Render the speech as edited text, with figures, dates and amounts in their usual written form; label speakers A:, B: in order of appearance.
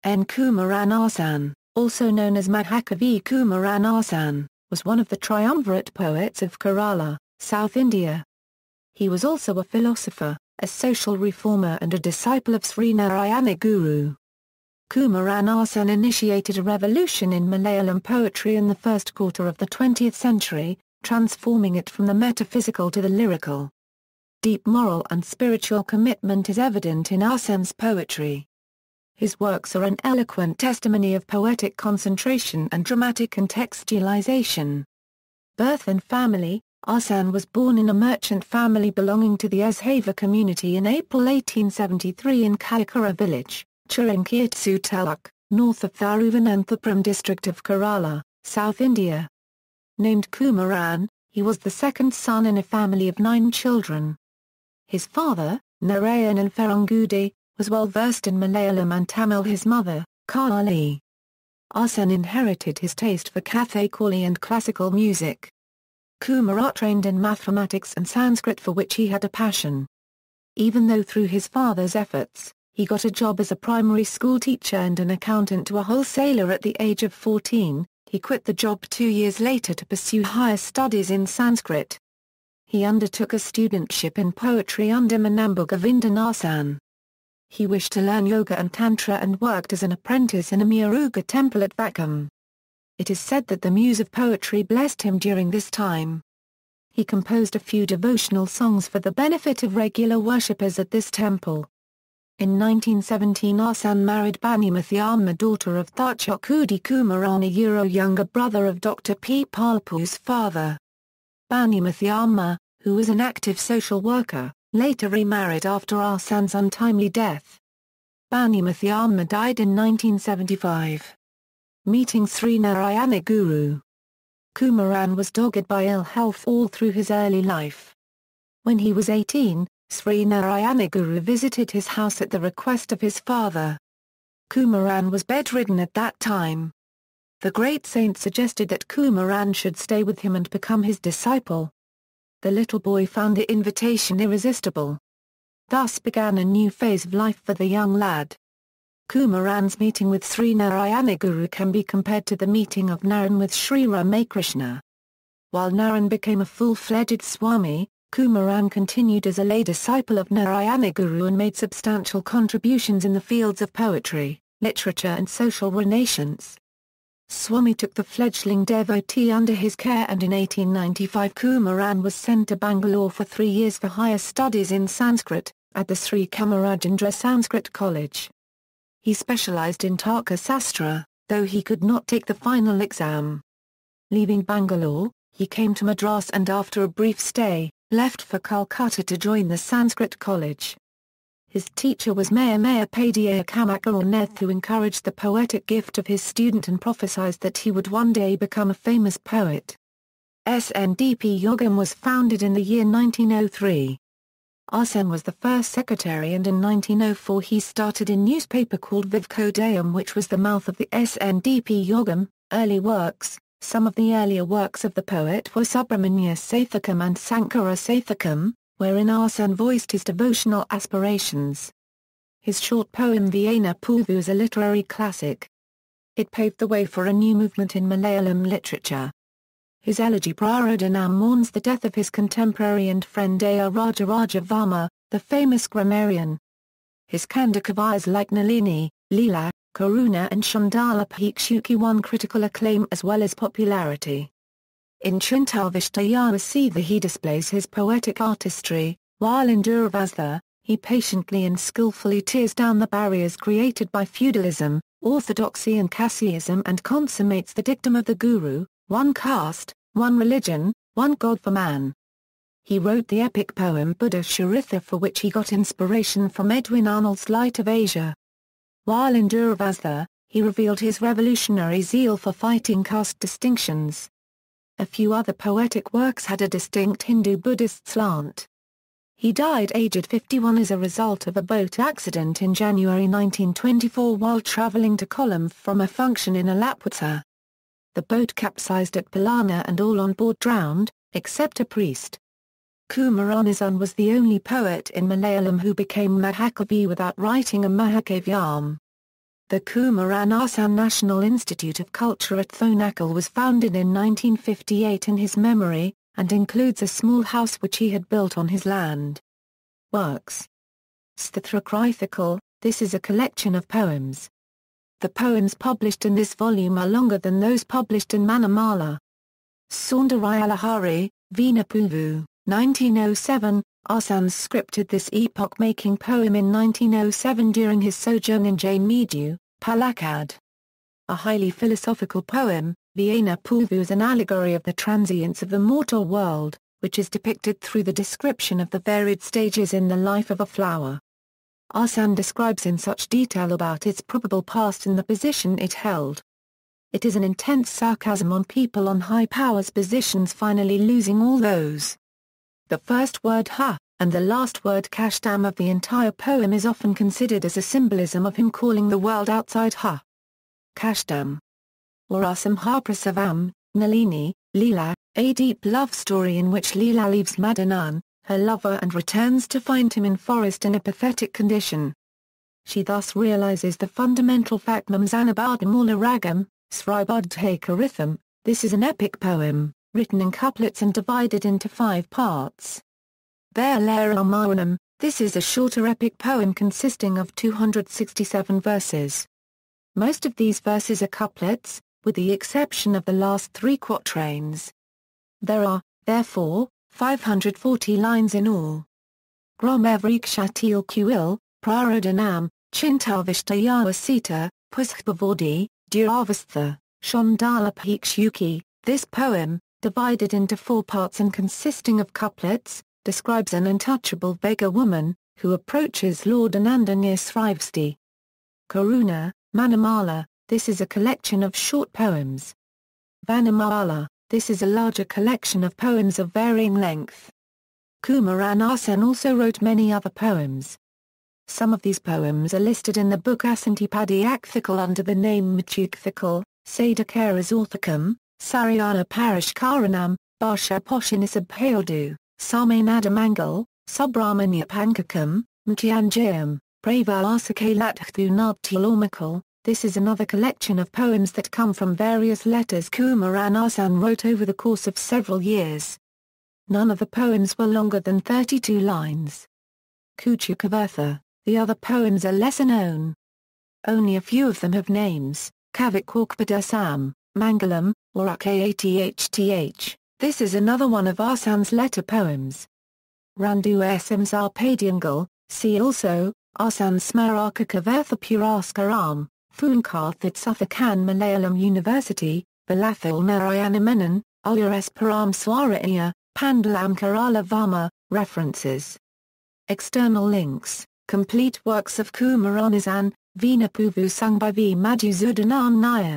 A: N. Kumaran Asan, also known as Mahakavi Kumaran Asan, was one of the triumvirate poets of Kerala, South India. He was also a philosopher, a social reformer and a disciple of Sri Narayana Guru. Kumaran Asan initiated a revolution in Malayalam poetry in the first quarter of the 20th century, transforming it from the metaphysical to the lyrical. Deep moral and spiritual commitment is evident in Asan's poetry. His works are an eloquent testimony of poetic concentration and dramatic contextualization. Birth and family: Asan was born in a merchant family belonging to the Eshava community in April 1873 in Kayakura village, Chirinkirtsu Taluk, north of Thiruvananthapuram district of Kerala, South India. Named Kumaran, he was the second son in a family of 9 children. His father, Narayanan Ferangudi, was well versed in Malayalam and Tamil. His mother, Kali. Asan inherited his taste for Kathakali and classical music. Kumaran trained in mathematics and Sanskrit, for which he had a passion. Even though through his father's efforts, he got a job as a primary school teacher and an accountant to a wholesaler at the age of 14, he quit the job 2 years later to pursue higher studies in Sanskrit. He undertook a studentship in poetry under Manambu Govindan Asan. He wished to learn yoga and tantra and worked as an apprentice in a Muruga temple at Vakkam. It is said that the muse of poetry blessed him during this time. He composed a few devotional songs for the benefit of regular worshippers at this temple. In 1917 Asan married Banimathi, daughter of Thachokudi Kumaran, a younger brother of Dr. P. Palpu's father. Banimathi, who was an active social worker, later remarried after Asan's untimely death. Banimathi died in 1975. Meeting Sri Narayana Guru. Kumaran was dogged by ill health all through his early life. When he was 18, Sri Narayana Guru visited his house at the request of his father. Kumaran was bedridden at that time. The great saint suggested that Kumaran should stay with him and become his disciple. The little boy found the invitation irresistible. Thus began a new phase of life for the young lad. Kumaran's meeting with Sri Narayana Guru can be compared to the meeting of Narayan with Sri Ramakrishna. While Narayan became a full-fledged Swami, Kumaran continued as a lay disciple of Narayana Guru and made substantial contributions in the fields of poetry, literature and social renaissance. Swami took the fledgling devotee under his care, and in 1895 Kumaran was sent to Bangalore for 3 years for higher studies in Sanskrit, at the Sri Kamarajendra Sanskrit College. He specialized in Tarka Sastra, though he could not take the final exam. Leaving Bangalore, he came to Madras and after a brief stay, left for Calcutta to join the Sanskrit College. His teacher was Mahakavi Kumaran Asan, who encouraged the poetic gift of his student and prophesied that he would one day become a famous poet. SNDP Yogam was founded in the year 1903. Asan was the first secretary, and in 1904 he started a newspaper called Vivkodayam, which was the mouth of the SNDP Yogam. Early works: some of the earlier works of the poet were Subramanya Sathakam and Sankara Sathakam, wherein Asan voiced his devotional aspirations. His short poem Vienna Pulvu is a literary classic. It paved the way for a new movement in Malayalam literature. His elegy Prarodhanam mourns the death of his contemporary and friend A.R. Rajaraja Varma, the famous grammarian. His Kandakavyas like Nalini, Leela, Karuna and Shandala Bhikshuki won critical acclaim as well as popularity. In Chintavishtayavasiva he displays his poetic artistry, while in Duravasatha, he patiently and skillfully tears down the barriers created by feudalism, orthodoxy and casteism and consummates the dictum of the Guru, one caste, one religion, one God for man. He wrote the epic poem Buddha Charitha, for which he got inspiration from Edwin Arnold's Light of Asia. While in Duravasatha, he revealed his revolutionary zeal for fighting caste distinctions. A few other poetic works had a distinct Hindu-Buddhist slant. He died aged 51 as a result of a boat accident in January 1924 while travelling to Kollam from a function in Alaputta. The boat capsized at Palana and all on board drowned, except a priest. Kumaran Asan was the only poet in Malayalam who became Mahakavi without writing a Mahakavyam. The Kumaran Asan National Institute of Culture at Thonakal was founded in 1958 in his memory, and includes a small house which he had built on his land. Works. Stathrokrythikal, this is a collection of poems. The poems published in this volume are longer than those published in Manamala. Saundarayalahari, Veena-Puvu, 1907, Asan scripted this epoch-making poem in 1907 during his sojourn in Jamedu, Palakkad. A highly philosophical poem, Veena-Puvu is an allegory of the transience of the mortal world, which is depicted through the description of the varied stages in the life of a flower. Asan describes in such detail about its probable past and the position it held. It is an intense sarcasm on people on high powers' positions finally losing all those. The first word ha, and the last word kashdam of the entire poem is often considered as a symbolism of him calling the world outside ha. Kashdam. Warasam Haprasavam, Nalini, Leela, a deep love story in which Leela leaves Madanan, her lover, and returns to find him in forest in a pathetic condition. She thus realizes the fundamental fact Mamzanabadamula Ragam, Sribadhaka rhythm. This is an epic poem, written in couplets and divided into 5 parts. Maranam, this is a shorter epic poem consisting of 267 verses. Most of these verses are couplets, with the exception of the last 3 quatrains. There are, therefore, 540 lines in all. Gromevrikshatil Kuil, Prarodhanam, Chintavishtayava Sita, Pushpavodi, Duravastha, Shondala Pikshuki. This poem, divided into 4 parts and consisting of couplets, describes an untouchable beggar woman, who approaches Lord Ananda near Srivasti. Karuna, Manamala, this is a collection of short poems. Vanamala, this is a larger collection of poems of varying length. Kumaran Asan also wrote many other poems. Some of these poems are listed in the book Asantipadiyakthikal under the name Matukthikal, Sadakarazorthakam, Saryana Parishkaranam, Bharsha Poshinisabhayodu, Samanadamangal, Subramanya Pankakam, Mukyanjayam, Pravalasakalaththu. This is another collection of poems that come from various letters Kumaran Asan wrote over the course of several years. None of the poems were longer than 32 lines. Kuchukavartha, the other poems are lesser known. Only a few of them have names, Kavikkorkpadasam, Mangalam, or Ukathth. This is another one of Asan's letter poems. Randu Sm Zarpadyangal, see also, Asan Smaraka Kavartha Puraskaram, Funkarthit Suffolkan Malayalam University, Balathal Narayana Menon, Ulyares Param Swaraiya, Pandalam Kerala Varma, references. External links, complete works of Kumaran Asan, Veena-Puvu sung by V. Madhusudanan Nair.